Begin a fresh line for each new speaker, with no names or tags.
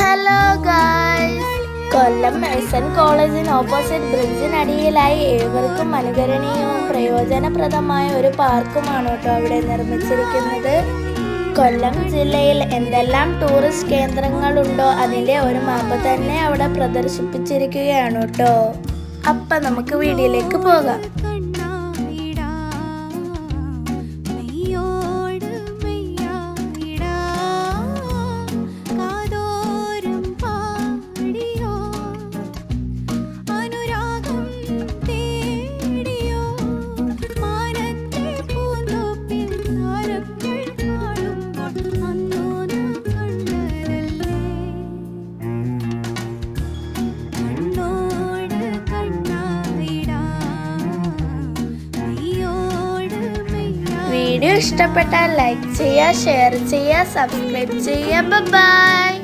Hello guys, കൊല്ലം Merson കോളേജിന് opposite ബ്രിഡ്ജിനടിയിലായി ഏവർക്കും അനുകരണീയവും പ്രയോജനപ്രദമായ ഒരു പാർക്കുമാണ് കേട്ടോ അവിടെ നിർമ്മിച്ചിരിക്കുന്നത്. കൊല്ലം ജില്ലയിൽ എന്തെല്ലാം ടൂറിസ്റ്റ് കേന്ദ്രങ്ങളുണ്ടോ അതിൻ്റെ ഒരു മാപ്പ് തന്നെ അവിടെ പ്രദർശിപ്പിച്ചിരിക്കുകയാണ് കേട്ടോ. അപ്പം നമുക്ക് വീഡിയോയിലേക്ക് പോകാം. വീഡിയോ ഇഷ്ടപ്പെട്ടാൽ ലൈക്ക് ചെയ്യുക, ഷെയർ ചെയ്യുക, സബ്സ്ക്രൈബ് ചെയ്യുക. ബൈ.